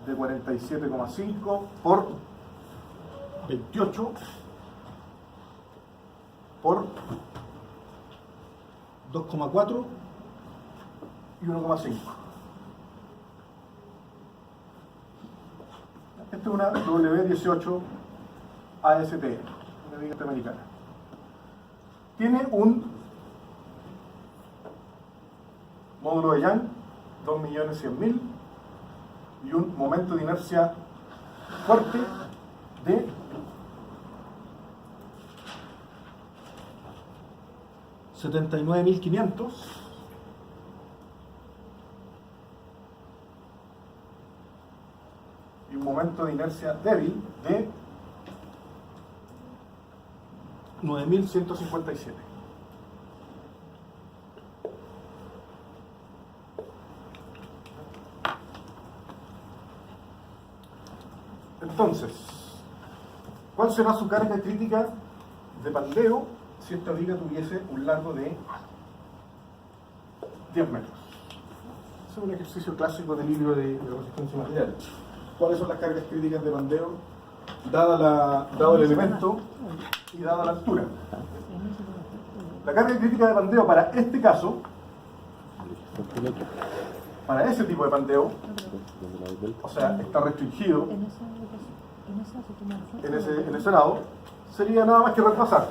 de 47,5 por 28 por 2,4 y 1,5. Esta es una W18 AST, una viga norteamericana. Tiene un módulo de Young, 2.100.000, y un momento de inercia fuerte de 79.500 y un momento de inercia débil de 9.157. Entonces, ¿cuál será su carga crítica de pandeo si esta viga tuviese un largo de 10 metros? Ese es un ejercicio clásico del libro de resistencia material. ¿Cuáles son las cargas críticas de pandeo dado el elemento y dada la altura? La carga crítica de pandeo para este caso, para ese tipo de pandeo, o sea, está restringido en ese lado, sería nada más que reemplazar.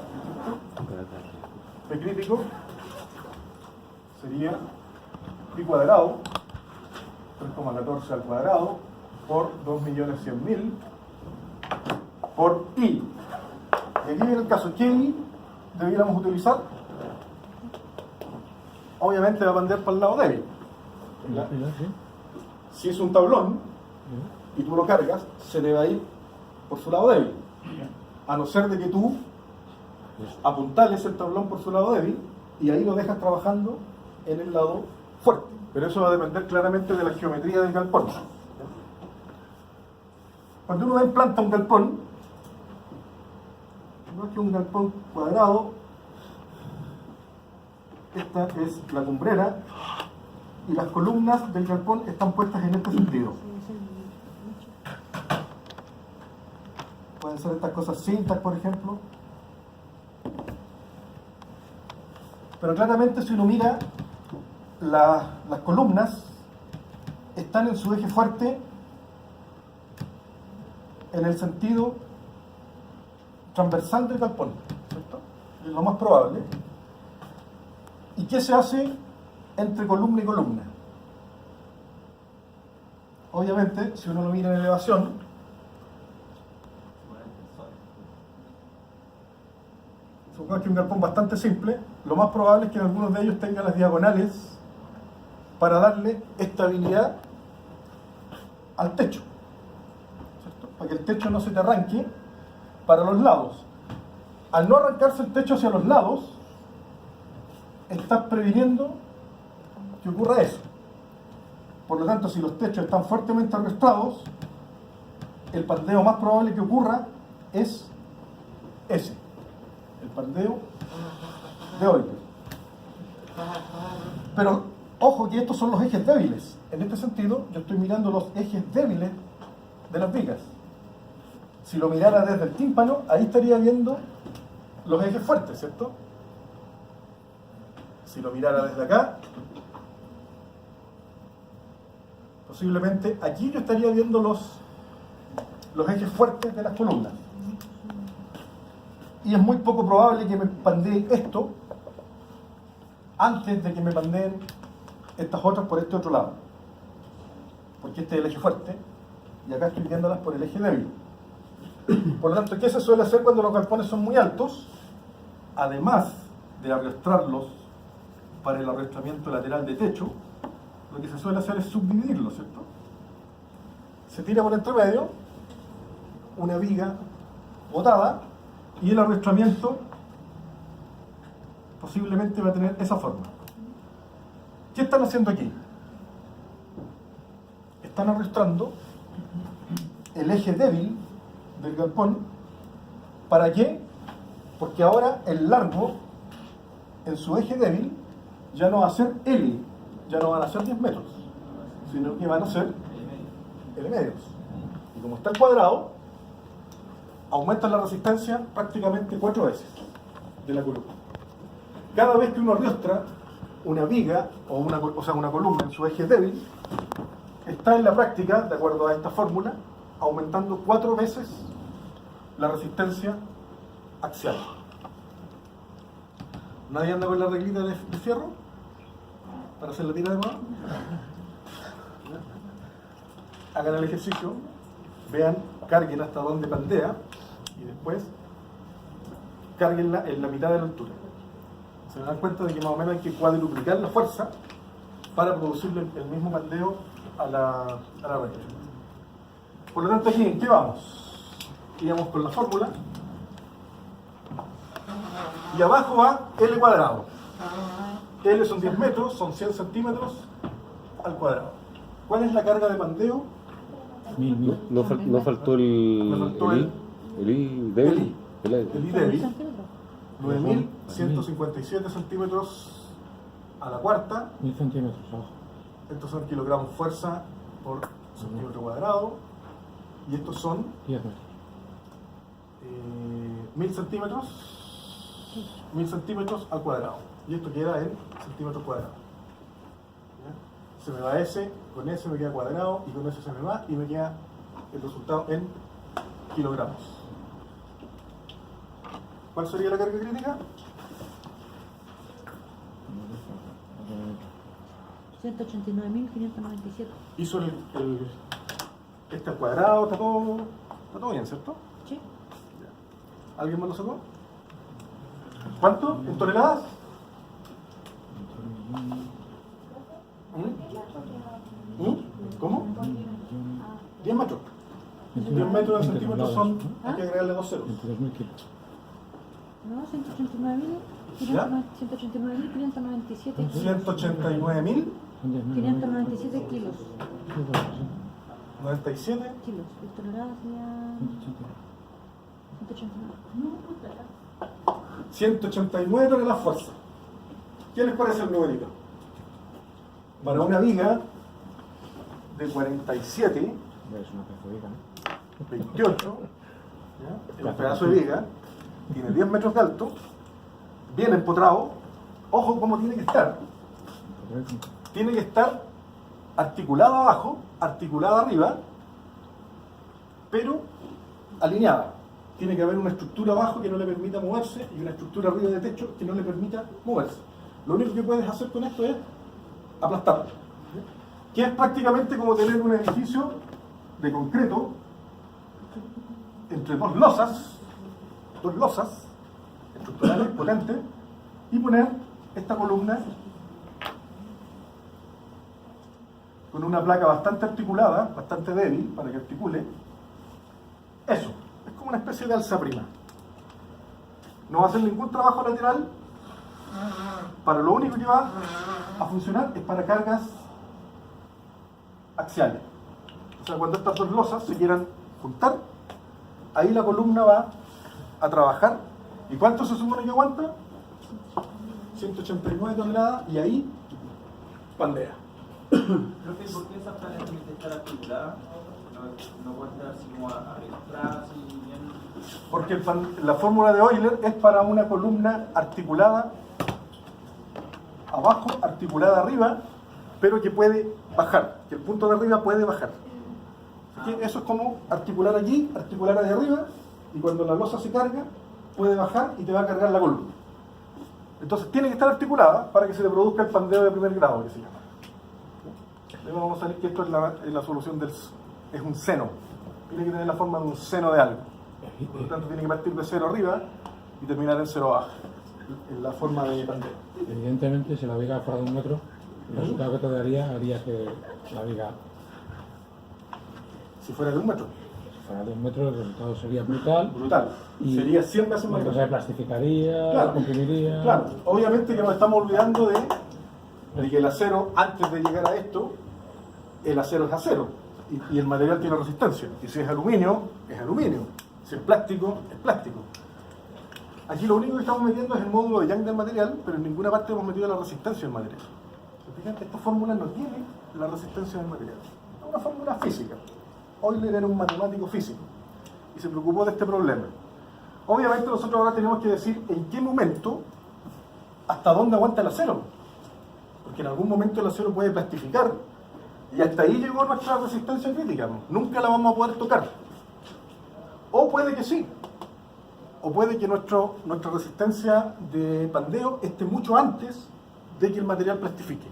P crítico sería pi cuadrado, 3,14 al cuadrado, por 2.100.000 por I. Y aquí viene el caso, ¿qué I debiéramos utilizar? Obviamente va a pandear para el lado débil. Si es un tablón y tú lo cargas, se le va a ir por su lado débil. A no ser de que tú apuntales el tablón por su lado débil y ahí lo dejas trabajando en el lado fuerte. Pero eso va a depender claramente de la geometría del galpón. Cuando uno implanta un galpón, no es que un galpón cuadrado, esta es la cumbrera y las columnas del galpón están puestas en este sentido. Pueden ser estas cosas cintas, por ejemplo. Pero claramente si uno mira las columnas están en su eje fuerte en el sentido transversal del galpón, ¿cierto? Es lo más probable. ¿Y qué se hace entre columna y columna? Obviamente, si uno lo mira en elevación, supongamos que es un galpón bastante simple, lo más probable es que algunos de ellos tengan las diagonales para darle estabilidad al techo, ¿cierto? Para que el techo no se te arranque para los lados. Al no arrancarse el techo hacia los lados, estás previniendo que ocurra eso. Por lo tanto, si los techos están fuertemente arrastrados, el pandeo más probable que ocurra es ese, el pandeo de Euler. Pero ojo que estos son los ejes débiles. En este sentido, yo estoy mirando los ejes débiles de las vigas. Si lo mirara desde el tímpano, ahí estaría viendo los ejes fuertes, ¿cierto? Si lo mirara desde acá, posiblemente aquí yo estaría viendo los ejes fuertes de las columnas. Y es muy poco probable que me pandee esto antes de que me pandeen estas otras por este otro lado. Porque este es el eje fuerte y acá estoy viéndolas por el eje débil. Por lo tanto, ¿qué se suele hacer cuando los galpones son muy altos? Además de arrastrarlos para el arrastramiento lateral de techo, lo que se suele hacer es subdividirlos, ¿cierto? Se tira por entre medio una viga botada y el arrastramiento posiblemente va a tener esa forma. ¿Qué están haciendo aquí? Están arrastrando el eje débil del galpón. ¿Para qué? Porque ahora el largo en su eje débil ya no va a ser L, ya no van a ser 10 metros, sino que van a ser L medios. Y como está el cuadrado, aumenta la resistencia prácticamente 4 veces de la columna. Cada vez que uno riostra una viga o sea, una columna en su eje débil, está en la práctica, de acuerdo a esta fórmula, aumentando 4 veces la resistencia axial. ¿Nadie anda con la reglita de fierro para hacer la tira de mano? Hagan el ejercicio, vean, carguen hasta donde pandea y después carguenla en la mitad de la altura. Se dan cuenta de que más o menos hay que cuadruplicar la fuerza para producirle el mismo pandeo a la regla. Por lo tanto, aquí, ¿en qué vamos? Íbamos con la fórmula. Y abajo va L cuadrado. L son 10 metros, son 100 centímetros al cuadrado. ¿Cuál es la carga de pandeo? No faltó el I débil. El I débil. 9.157 centímetros a la cuarta. 1000 centímetros abajo. Estos son kilogramos fuerza por centímetro cuadrado. Y estos son 10 metros. 1000 centímetros. 1000 centímetros al cuadrado. Y esto queda en centímetros cuadrados. ¿Ya? Se me va ese, con ese me queda cuadrado, y con ese se me va, y me queda el resultado en kilogramos. ¿Cuál sería la carga crítica? 189.597. Hizo este al cuadrado, está todo bien, ¿cierto? Sí. ¿Alguien más lo sacó? ¿Cuánto? ¿En toneladas? ¿Cómo? 10 metros. 10 metros de centímetros son, hay que agregarle 2 ceros. 22.000 kilos. No, 189.597 597 kilos. 97 Kilos. Y toneladas serían 189. 189 toneladas fuerza. ¿Qué les parece el numerito? Para una viga de 47, Es una perjudicada, ¿no? 28, ¿ya? Un pedazo de viga, tiene 10 metros de alto, bien empotrado. Ojo cómo tiene que estar. Tiene que estar articulada abajo, articulada arriba, pero alineada. Tiene que haber una estructura abajo que no le permita moverse y una estructura arriba de techo que no le permita moverse. Lo único que puedes hacer con esto es aplastarlo, que es prácticamente como tener un edificio de concreto entre dos losas estructurales potentes, y poner esta columna con una placa bastante articulada, bastante débil para que articule. Eso, es como una especie de alza prima. No va a hacer ningún trabajo lateral. Para lo único que va a funcionar es para cargas axiales. O sea, cuando estas dos losas se quieran juntar, ahí la columna va a trabajar. ¿Y cuánto se supone que aguanta? 189 toneladas, y ahí pandea. Profe, ¿por qué esas planas tienen que estar articuladas? No puede estar así como arrastradas y bien. Porque la fórmula de Euler es para una columna articulada abajo, articulada arriba, pero que puede bajar, que el punto de arriba puede bajar. Así que eso es como articular aquí, articular hacia arriba, y cuando la losa se carga, puede bajar y te va a cargar la columna. Entonces tiene que estar articulada para que se le produzca el pandeo de primer grado, que se llama. Luego vamos a salir que esto es la solución es un seno. Tiene que tener la forma de un seno de algo. Por lo tanto, tiene que partir de cero arriba y terminar en cero abajo, en la forma de pandeo. Evidentemente, si la viga fuera de 1 metro, el resultado que te daría haría que la viga, Si fuera de 1 metro, si fuera de 1 metro, el resultado sería brutal. brutal. Y Sería 100 veces más entonces grande. plastificaría, Claro, comprimiría. claro. Obviamente que nos estamos olvidando de que el acero, antes de llegar a esto, el acero es acero y el material tiene resistencia. Y si es aluminio, es aluminio. Si es plástico, es plástico. Aquí lo único que estamos metiendo es el módulo de Young del material, pero en ninguna parte hemos metido la resistencia del material. ¿Se fijan? Esta fórmula no tiene la resistencia del material. Es una fórmula física. Euler era un matemático físico y se preocupó de este problema. Obviamente nosotros ahora tenemos que decir en qué momento, hasta dónde aguanta el acero. Porque en algún momento el acero puede plastificar y hasta ahí llegó nuestra resistencia crítica. Nunca la vamos a poder tocar. O puede que sí. O puede que nuestra resistencia de pandeo esté mucho antes de que el material plastifique.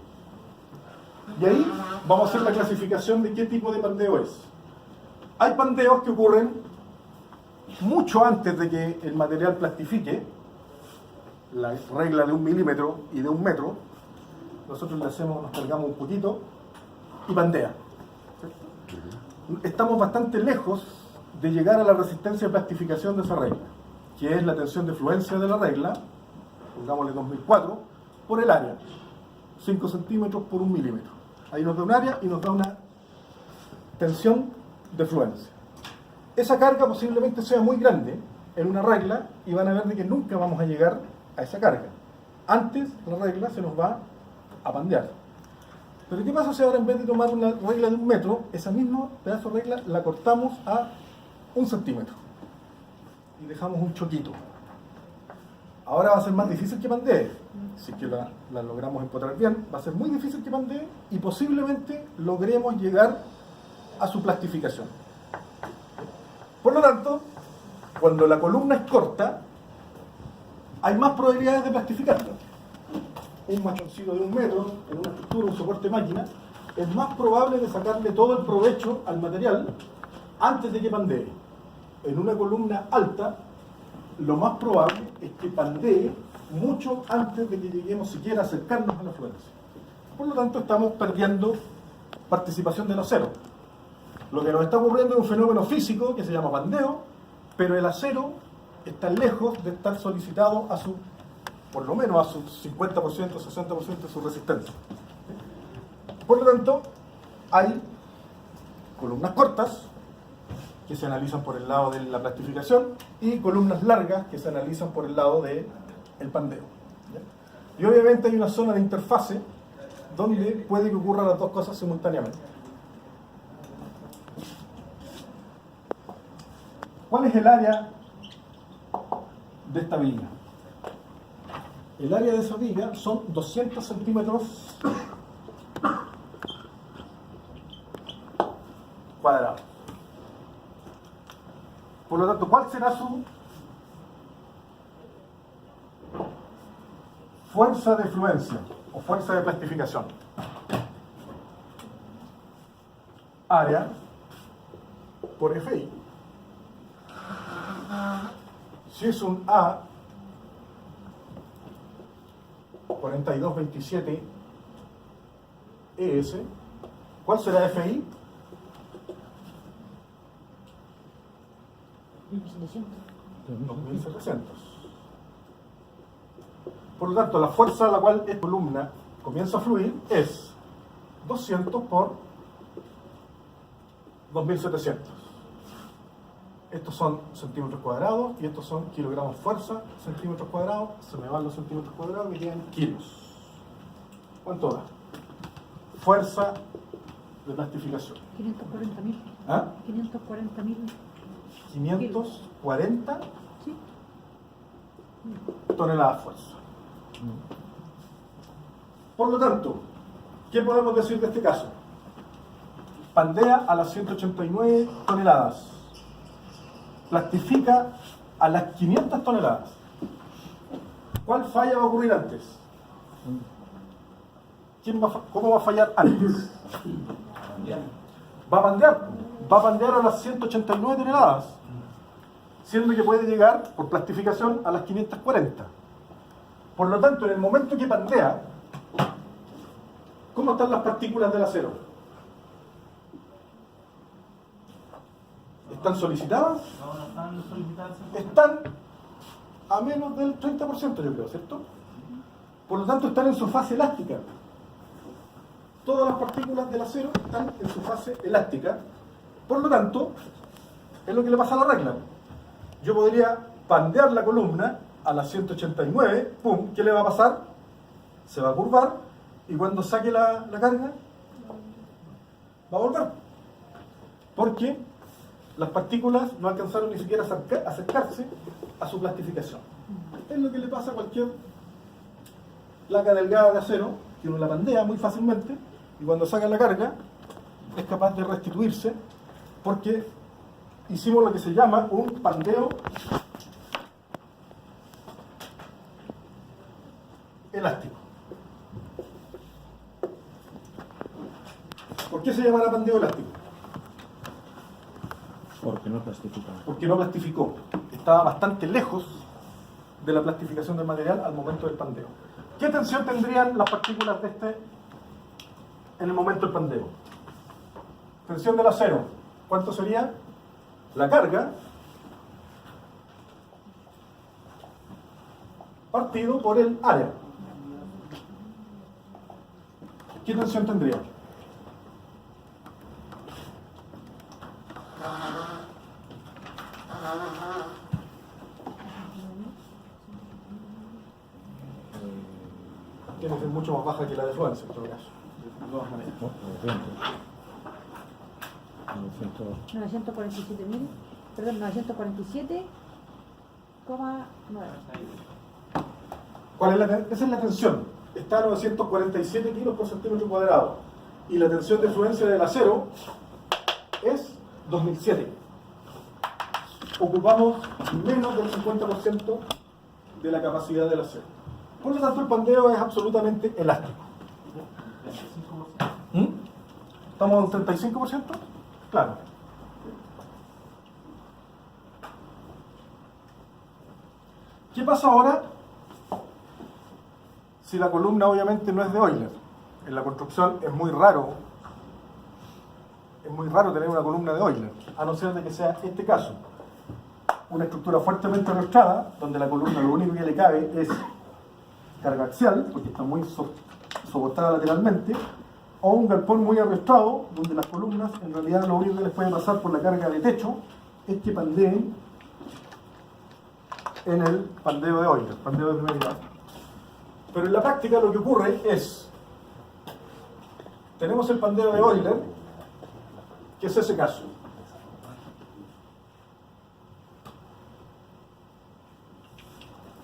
Y ahí vamos a hacer la clasificación de qué tipo de pandeo es. Hay pandeos que ocurren mucho antes de que el material plastifique, la regla de 1 milímetro y de 1 metro. Nosotros le hacemos, nos cargamos un poquito y pandea. Estamos bastante lejos de llegar a la resistencia de plastificación de esa regla, que es la tensión de fluencia de la regla, pongámosle 2004, por el área, 5 centímetros por 1 milímetro. Ahí nos da un área y nos da una tensión de fluencia. Esa carga posiblemente sea muy grande en una regla y van a ver de que nunca vamos a llegar a esa carga. Antes la regla se nos va a pandear. Pero ¿qué pasa si ahora en vez de tomar una regla de 1 metro, esa misma pedazo de regla la cortamos a 1 centímetro y dejamos un choquito? Ahora va a ser más difícil que pandee. Si es que la logramos empotrar bien, va a ser muy difícil que pandee y posiblemente logremos llegar a su plastificación. Por lo tanto, cuando la columna es corta, hay más probabilidades de plastificarla. Un machoncito de 1 metro, en una estructura, un soporte máquina, es más probable de sacarle todo el provecho al material antes de que pandee. En una columna alta, lo más probable es que pandee mucho antes de que lleguemos siquiera a acercarnos a la fluencia. Por lo tanto, estamos perdiendo participación del acero. Lo que nos está ocurriendo es un fenómeno físico que se llama pandeo, pero el acero está lejos de estar solicitado a su, por lo menos a su 50%, 60% de su resistencia. Por lo tanto, hay columnas cortas que se analizan por el lado de la plastificación y columnas largas que se analizan por el lado del pandeo. ¿Ya? Y obviamente hay una zona de interfase donde puede que ocurran las dos cosas simultáneamente. ¿Cuál es el área de esta viga? El área de esa viga son 200 centímetros cuadrados. Por lo tanto, ¿cuál será su fuerza de fluencia o fuerza de plastificación? Área por FI. Si es un A 4227 ES, ¿cuál será FI? 2700. Por lo tanto, la fuerza a la cual esta columna comienza a fluir es 200 por 2700. Estos son centímetros cuadrados y estos son kilogramos fuerza, centímetros cuadrados. Se me van los centímetros cuadrados y quedan kilos. ¿Cuánto da? Fuerza de plastificación. 540.000. ¿Ah? 540.000. 540 Sí. toneladas de fuerza. Por lo tanto, ¿qué podemos decir de este caso? Pandea a las 189 toneladas. Plastifica a las 500 toneladas. ¿Cuál falla va a ocurrir antes? ¿Cómo va a fallar antes? Va a pandear a las 189 toneladas, siendo que puede llegar por plastificación a las 540. Por lo tanto, en el momento que pandea, ¿cómo están las partículas del acero? ¿Están solicitadas? No están solicitadas. Están a menos del 30%, yo creo, ¿cierto? Por lo tanto, están en su fase elástica. Todas las partículas del acero están en su fase elástica. Por lo tanto, es lo que le pasa a la regla. Yo podría pandear la columna a las 189, ¡pum! ¿Qué le va a pasar? Se va a curvar y cuando saque la carga va a volver, porque las partículas no alcanzaron ni siquiera a acercarse a su plastificación. Es lo que le pasa a cualquier placa delgada de acero, que uno la pandea muy fácilmente, y cuando saca la carga es capaz de restituirse, porque hicimos lo que se llama un pandeo elástico. ¿Por qué se llamará pandeo elástico? Porque no plastifica. Porque no plastificó. Estaba bastante lejos de la plastificación del material al momento del pandeo. ¿Qué tensión tendrían las partículas de este en el momento del pandeo? Tensión del acero. ¿Cuánto sería? La carga partido por el área. ¿Qué tensión tendría? Tiene que ser mucho más baja que la de fluencia, en todo caso. De todas maneras. 947.000, perdón, 947,9. ¿Cuál es esa es la tensión? Está a 947 kilos por centímetro cuadrado. Y la tensión de fluencia del acero es 2007. Ocupamos menos del 50% de la capacidad del acero. Por lo tanto, el pandeo es absolutamente elástico. ¿Estamos en un 35%? Claro. ¿Qué pasa ahora si la columna obviamente no es de Euler? En la construcción es muy raro tener una columna de Euler, a no ser de que sea este caso. Una estructura fuertemente arrastrada, donde la columna lo único que le cabe es carga axial, porque está muy soportada lateralmente, o un galpón muy arrastrado, donde las columnas en realidad lo único que les puede pasar por la carga de techo es que pandeen en el pandeo de Euler, pandeo de primer grado. Pero en la práctica lo que ocurre es, tenemos el pandeo de Euler, que es ese caso.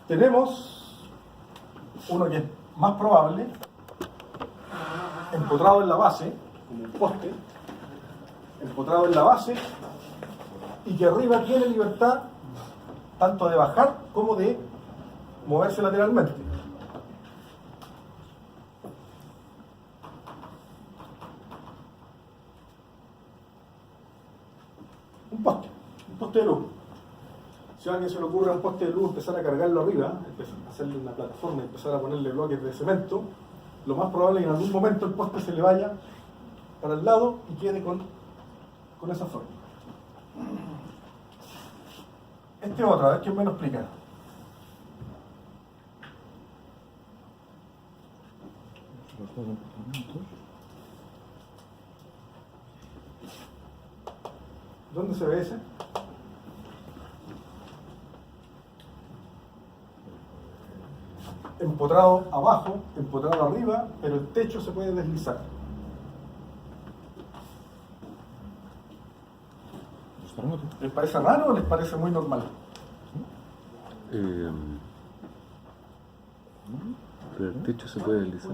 Tenemos uno que es más probable, empotrado en la base, como un poste, empotrado en la base, y que arriba tiene libertad tanto de bajar como de moverse lateralmente. Un poste de luz. Si a alguien se le ocurre a un poste de luz empezar a cargarlo arriba, hacerle una plataforma y empezar a ponerle bloques de cemento, lo más probable es que en algún momento el poste se le vaya para el lado y quede con esa forma. Este otro, a ver quién me lo explica. Los dos emplazamientos. ¿Dónde se ve ese? Empotrado abajo, empotrado arriba, pero el techo se puede deslizar. ¿Les parece raro o les parece muy normal? Pero el techo se puede deslizar.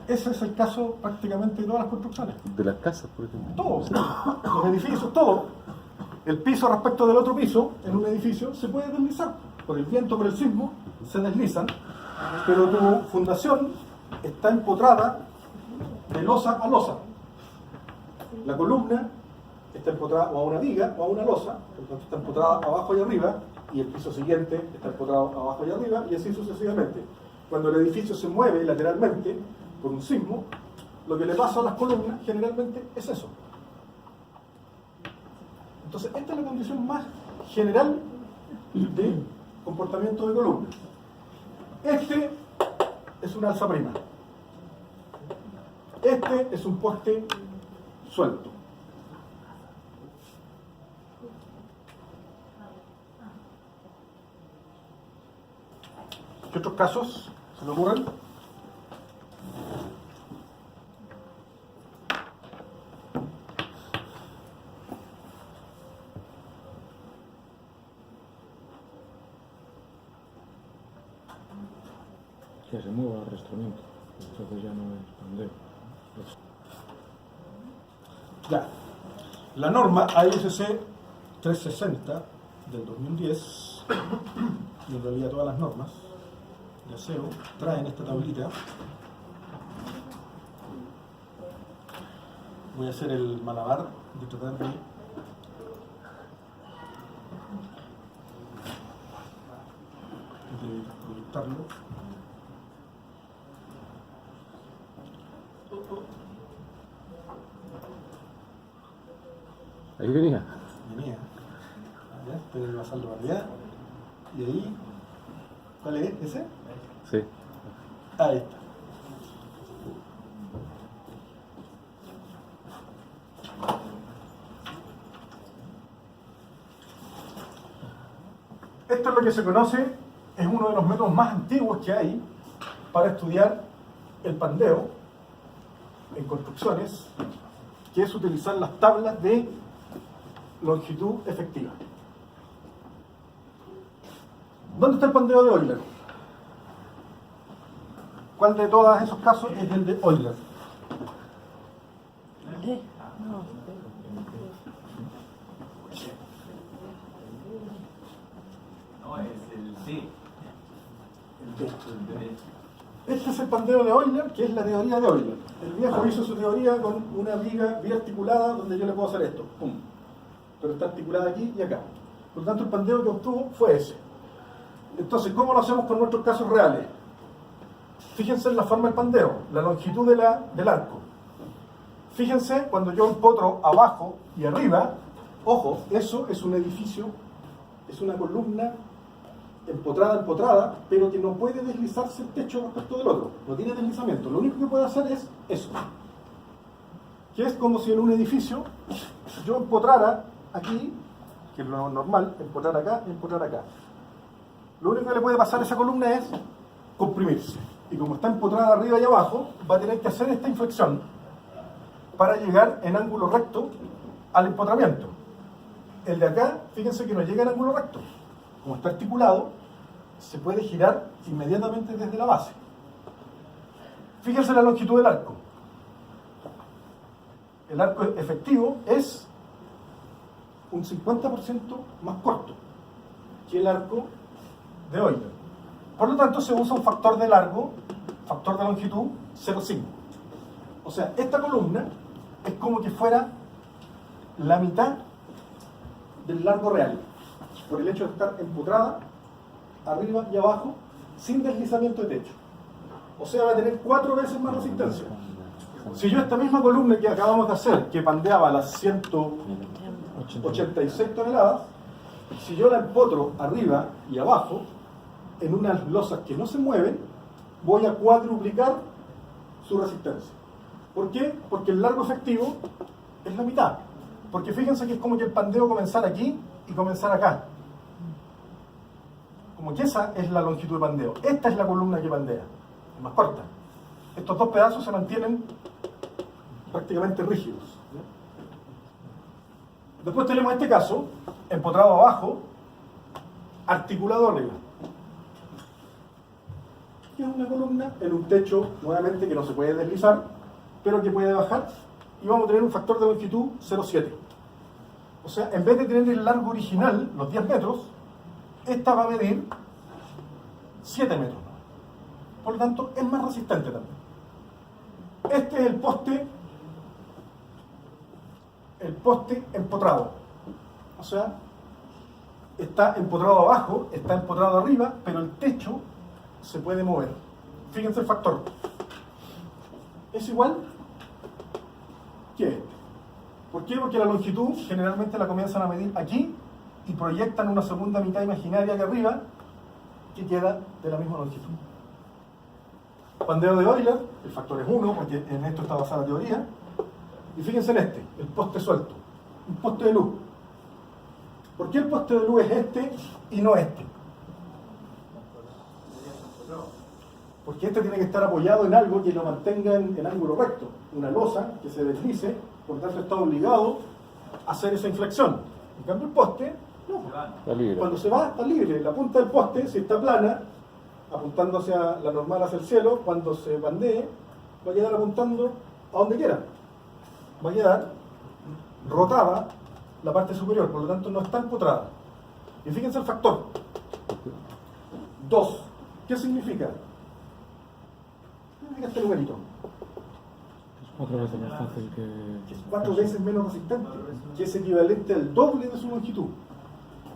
Ese es el caso prácticamente de todas las construcciones. De las casas, por ejemplo. Todo. Los edificios, todo. El piso respecto del otro piso en un edificio se puede deslizar. Por el viento, por el sismo, se deslizan. Pero tu fundación está empotrada de losa a losa. La columna está empotrada o a una viga o a una losa, por lo tanto está empotrada abajo y arriba, y el piso siguiente está empotrado abajo y arriba, y así sucesivamente. Cuando el edificio se mueve lateralmente por un sismo, lo que le pasa a las columnas generalmente es eso. Entonces, esta es la condición más general de comportamiento de columnas. Este es una alza prima. Este es un poste suelto. ¿Qué otros casos se me ocurren? que se mueva el arrastramiento. Entonces ya no es pandeo. Ya. La norma AISC 360 del 2010, y en realidad todas las normas de aseo traen esta tablita. Voy a hacer el malabar de tratar de proyectarlo. Ahí venía. Venía. Ya, estoy pasando para allá. Y ahí. ¿Cuál es? ¿Ese? Sí. Ahí está. Esto es lo que se conoce, es uno de los métodos más antiguos que hay para estudiar el pandeo en construcciones, que es utilizar las tablas de longitud efectiva. ¿Dónde está el pandeo de Euler? ¿Cuál de todos esos casos es el de Euler? No, No, es el C. El derecho. Este es el pandeo de Euler, que es la teoría de Euler. El viejo hizo su teoría con una viga biarticulada donde yo le puedo hacer esto. ¡Pum! Pero está articulada aquí y acá. Por lo tanto, el pandeo que obtuvo fue ese. Entonces, ¿cómo lo hacemos con nuestros casos reales? Fíjense en la forma del pandeo, la longitud del arco. Fíjense cuando yo empotro abajo y arriba, ojo, eso es un edificio, es una columna empotrada, pero que no puede deslizarse el techo respecto del otro. No tiene deslizamiento. Lo único que puede hacer es eso. Que es como si en un edificio yo empotrara aquí, que es lo normal, empotrar acá y empotrar acá. Lo único que le puede pasar a esa columna es comprimirse. Y como está empotrada arriba y abajo, va a tener que hacer esta inflexión para llegar en ángulo recto al empotramiento. El de acá, fíjense que no llega en ángulo recto. Como está articulado, se puede girar inmediatamente desde la base. Fíjense la longitud del arco. El arco efectivo es un 50% más corto que el arco de Euler. Por lo tanto, se usa un factor de largo, factor de longitud 0,5. O sea, esta columna es como que fuera la mitad del largo real, por el hecho de estar empotrada arriba y abajo sin deslizamiento de techo. O sea, va a tener 4 veces más resistencia. Si yo esta misma columna que acabamos de hacer, que pandeaba las 186 toneladas, si yo la empotro arriba y abajo en unas losas que no se mueven, voy a cuadruplicar su resistencia. ¿Por qué? Porque el largo efectivo es la mitad. Porque fíjense que es como que el pandeo comenzara aquí y comenzara acá. Como que esa es la longitud de pandeo. Esta es la columna que pandea, es más corta. Estos dos pedazos se mantienen prácticamente rígidos. Después tenemos este caso, empotrado abajo, articulado arriba. Que es una columna en un techo, nuevamente, que no se puede deslizar, pero que puede bajar, y vamos a tener un factor de longitud 0,7. O sea, en vez de tener el largo original, los 10 metros, esta va a medir 7 metros. Por lo tanto, es más resistente también. Este es el poste empotrado. O sea, está empotrado abajo, está empotrado arriba, pero el techo se puede mover. Fíjense el factor. Es igual que este. ¿Por qué? Porque la longitud generalmente la comienzan a medir aquí y proyectan una segunda mitad imaginaria aquí arriba que queda de la misma longitud. Pandeo de Euler, el factor es 1 porque en esto está basada la teoría. Y fíjense en este, el poste suelto, un poste de luz. ¿Por qué el poste de luz es este y no este? Porque este tiene que estar apoyado en algo que lo mantenga en ángulo recto, una losa que se deslice, por lo tanto está obligado a hacer esa inflexión. En cambio el poste, no. Está libre. Cuando se va, está libre. La punta del poste, si está plana, apuntando hacia la normal, hacia el cielo, cuando se bandee, va a quedar apuntando a donde quiera. Va a quedar rotada la parte superior, por lo tanto no está empotrada. Y fíjense el factor 2. ¿Qué significa? ¿Qué significa este numerito? Es 4 veces más fácil que... Que es 4 veces menos resistente, que es equivalente al doble de su longitud.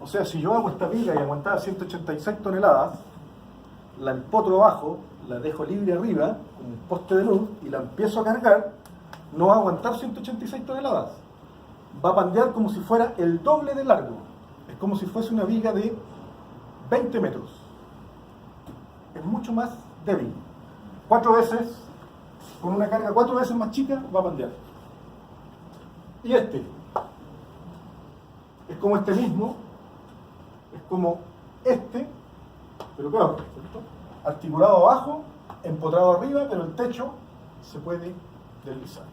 O sea, si yo hago esta viga y aguantaba 186 toneladas, la empotro abajo, la dejo libre arriba, con un poste de luz, y la empiezo a cargar, no va a aguantar 186 toneladas. Va a pandear como si fuera el doble de largo. Es como si fuese una viga de 20 metros. Es mucho más débil. 4 veces, con una carga 4 veces más chica, va a pandear. Y este es como este mismo, es como este, pero peor, ¿cierto? Articulado abajo, empotrado arriba, pero el techo se puede deslizar.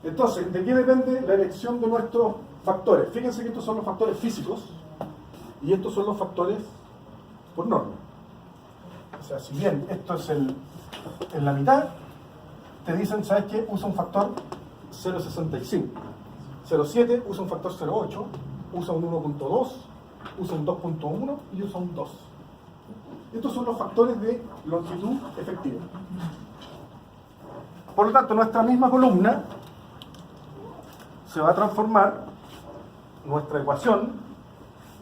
Entonces, ¿de qué depende la elección de nuestros factores? Fíjense que estos son los factores físicos y estos son los factores por norma. O sea, si bien esto es en la mitad, te dicen, ¿sabes qué? Usa un factor 0.65. 0.7 usa un factor 0.8, usa un 1.2, usa un 2.1 y usa un 2. Estos son los factores de longitud efectiva. Por lo tanto, nuestra misma columna se va a transformar, nuestra ecuación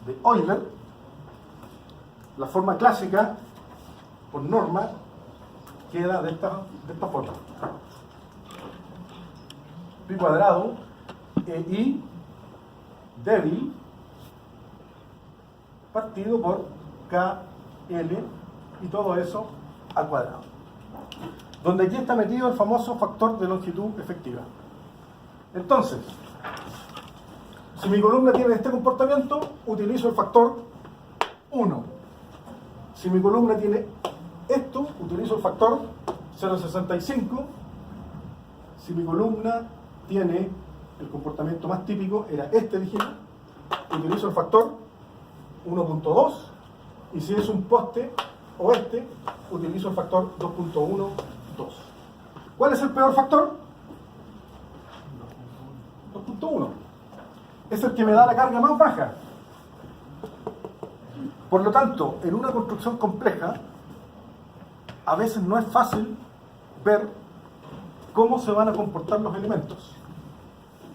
de Euler, la forma clásica, por norma, queda de esta forma. Pi cuadrado, EI débil, partido por KL, y todo eso al cuadrado. Donde aquí está metido el famoso factor de longitud efectiva. Entonces, si mi columna tiene este comportamiento, utilizo el factor 1. Si mi columna tiene esto, utilizo el factor 0.65. Si mi columna tiene el comportamiento más típico, era este, dijimos, utilizo el factor 1.2. Y si es un poste o este, utilizo el factor 2.1, 2. ¿Cuál es el peor factor? 2.1. Es el que me da la carga más baja. Por lo tanto, en una construcción compleja, a veces no es fácil ver cómo se van a comportar los elementos.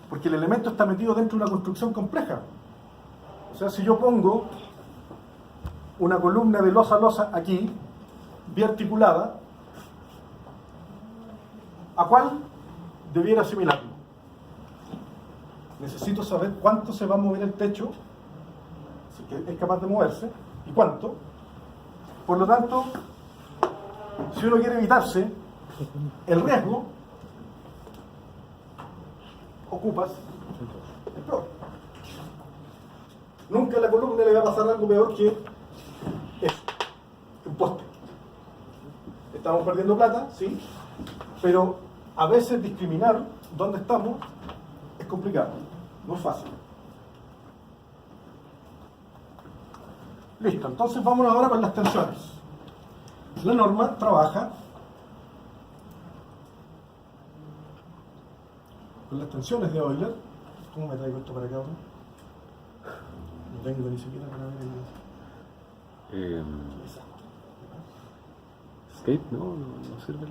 Porque el elemento está metido dentro de una construcción compleja. O sea, si yo pongo una columna de losa a losa aquí, biarticulada, ¿a cuál debiera asimilarlo? Necesito saber cuánto se va a mover el techo, si es capaz de moverse, y cuánto. Por lo tanto, si uno quiere evitarse el riesgo, ocupas el peor. Nunca a la columna le va a pasar algo peor que eso, un poste. Estamos perdiendo plata, sí, pero a veces discriminar dónde estamos es complicado, no es fácil. Listo, entonces vámonos ahora con las tensiones. La norma trabaja con las tensiones de Euler. ¿Cómo me traigo esto para acá ahora? No tengo ni siquiera para ver el... Escape, no sirve.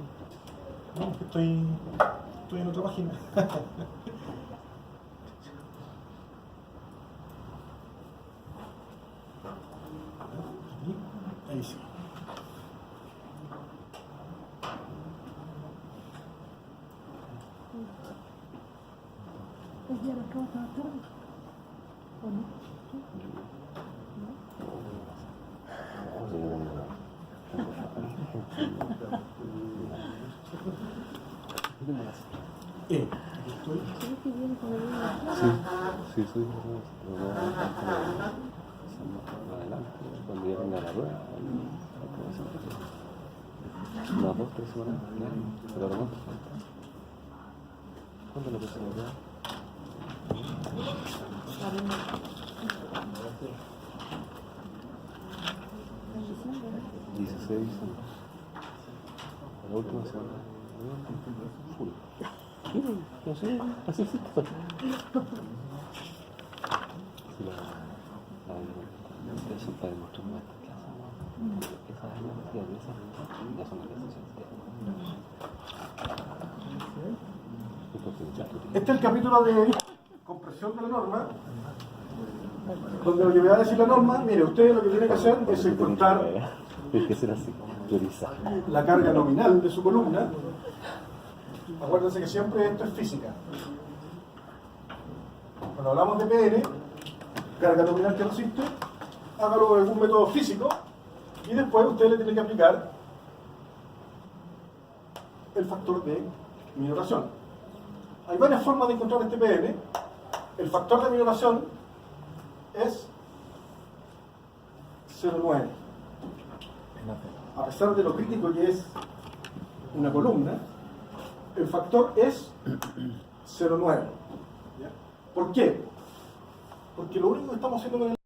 No, es que estoy en otra página. Ahí sí. ¿Es día de las tarde? ¿O no? Aquí estoy. ¿Sabes que viene con el mismo? Sí, soy adelante, cuando ya tenga la rueda, unas 2, 3 semanas, pero ahora no. ¿Cuándo lo puse la rueda? En diciembre. 16. La última semana. Full. Sí, no sé, así sí. Eso está demostrando esta clase. Esas energías de esas ya son energías. Este es el capítulo de compresión de la norma, donde lo que me va a decir la norma, mire, usted lo que tiene que hacer es encontrar Tiene que ser así, priorizar. la carga nominal de su columna. Acuérdense que siempre esto es física. Cuando hablamos de PN, carga nominal que resiste, hágalo con algún método físico y después usted le tiene que aplicar el factor de minoración. Hay varias formas de encontrar este PN. El factor de minoración es 0,9. A pesar de lo crítico que es una columna, el factor es 0,9. ¿Ya? ¿Por qué? Porque lo único que estamos haciendo con el